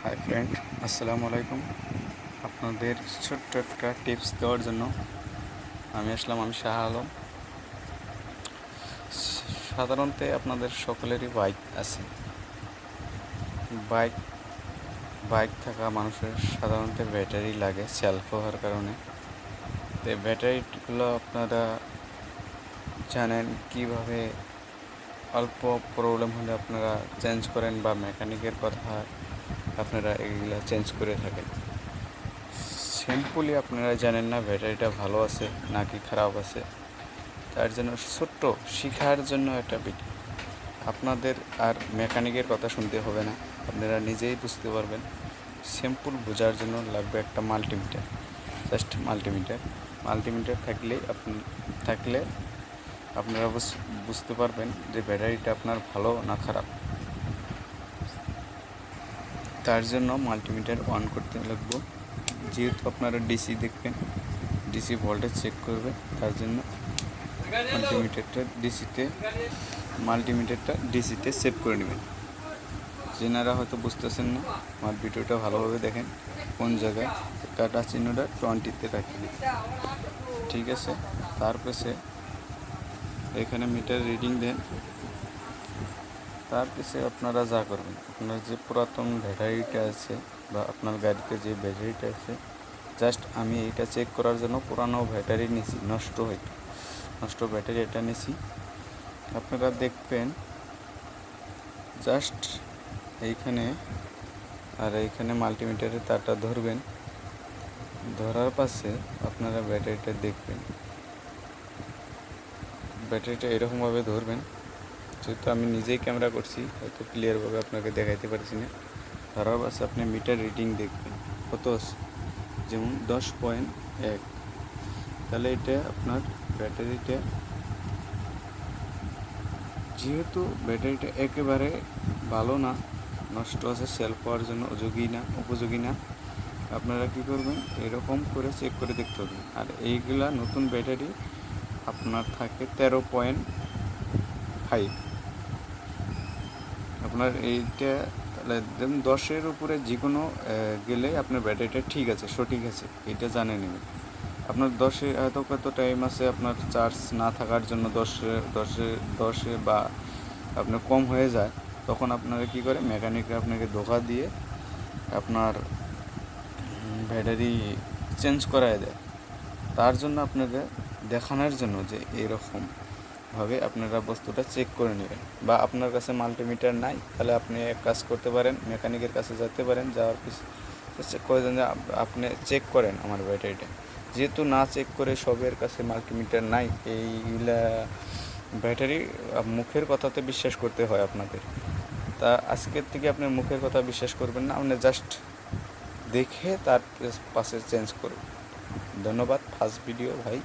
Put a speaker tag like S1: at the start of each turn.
S1: Hi friend, আসসালামু আলাইকুম। আপনাদের ছোট্ট একটা টিপস দেওয়ার জন্য আমি শাহ আলম। সাধারণত আপনাদের সকলেরই বাইক আছে। বাইক বাইক থাকা মানুষের সাধারণত ব্যাটারি লাগে সেলফ হওয়ার কারণে। তো ব্যাটারিগুলো আপনারা জানেন কিভাবে অল্প প্রবলেম হলে আপনারা চেঞ্জ করেন বা মেকানিকের কথা আপনারা এগুলো চেঞ্জ করে থাকেন। সিম্পলি আপনারা জানেন না ব্যাটারিটা ভালো আছে নাকি খারাপ আছে। তার জন্য ছোট্ট শেখার জন্য একটা ভিডিও। আপনাদের আর মেকানিকের কথা শুনতে হবে না, আপনারা নিজেই বুঝতে পারবেন। সিম্পল বোঝার জন্য লাগবে একটা মাল্টিমিটার। জাস্ট মাল্টিমিটার থাকলে আপনারা বুঝতে পারবেন যে ব্যাটারিটা আপনার ভালো না খারাপ। তার জন্য মাল্টিমিটার অন করতে লাগবে। যেহেতু আপনারা ডিসি দেখবেন, ডিসি ভোল্টেজ চেক করবে, তার জন্য মাল্টিমিটারটা ডিসিতে সেভ করে নেবেন। যেনারা হয়তো বুঝতেছেন না, আমার ভিডিওটা ভালোভাবে দেখেন। কোন জায়গায় কাটা চিহ্নটা 20-তে রাখবেন, ঠিক আছে? তারপরে এখানে মিটার রিডিং দেন। তারপরে আপনারা যা করবেন, আপনার যে পুরাতন ব্যাটারিটা আছে বা আপনার গাড়িতে যে ব্যাটারিটা আছে, জাস্ট আমি এইটা চেক করার জন্য পুরানো ব্যাটারি নিয়েছি, নষ্ট ব্যাটারি এটা নিয়েছি। আপনারা দেখবেন জাস্ট এইখানে মাল্টিমিটারের তারটা ধরবেন। ধরার পাশে আপনারা ব্যাটারিটা দেখবেন। ব্যাটারিটা এরকমভাবে ধরবেন। যেহেতু আমি নিজেই ক্যামেরা করছি, হয়তো ক্লিয়ারভাবে আপনাকে দেখাইতে পারছি না। ধরার পাশে আপনি মিটার রিডিং দেখবেন কত, যেমন 10.1। তাহলে এটা আপনার ব্যাটারিটা, যেহেতু ব্যাটারিটা একেবারে ভালো না, নষ্ট আছে, সেল পাওয়ার জন্য উপযোগী না, আপনারা কী করবেন, এরকম করে চেক করে দেখতে হবে। আর এইগুলা নতুন ব্যাটারি আপনার থাকে 13.5। আপনার এইটা তাহলে 10-এর উপরে যে কোনো গেলে আপনার ব্যাটারিটা ঠিক আছে, সঠিক আছে, এটা জানে নেবেন। আপনার 10-এ হয়তো কত টাইম আছে আপনার চার্জ না থাকার জন্য, 10-এ বা আপনার কম হয়ে যায়, তখন আপনারা কী করে, মেকানিকরা আপনাকে ধোকা দিয়ে আপনার ব্যাটারি চেঞ্জ করায় দেয়। তার জন্য আপনাদের দেখানোর জন্য যে এরকমভাবে আপনারা বস্তুটা চেক করে নেবেন। বা আপনার কাছে মাল্টিমিটার নাই, তাহলে আপনি এক কাজ করতে পারেন, মেকানিকের কাছে যেতে পারেন। যাওয়ার কয়েকজন যে আপনি চেক করেন আমার ব্যাটারিটা। যেহেতু না চেক করে সবের কাছে মাল্টিমিটার নাই, এইগুলা ব্যাটারি মুখের কথাতে বিশ্বাস করতে হয় আপনাদের। তা আজকের থেকে আপনি মুখের কথা বিশ্বাস করবেন না, আপনি জাস্ট দেখে তার পাশে চেঞ্জ করুন। ধন্যবাদ। ফার্স্ট ভিডিও ভাই।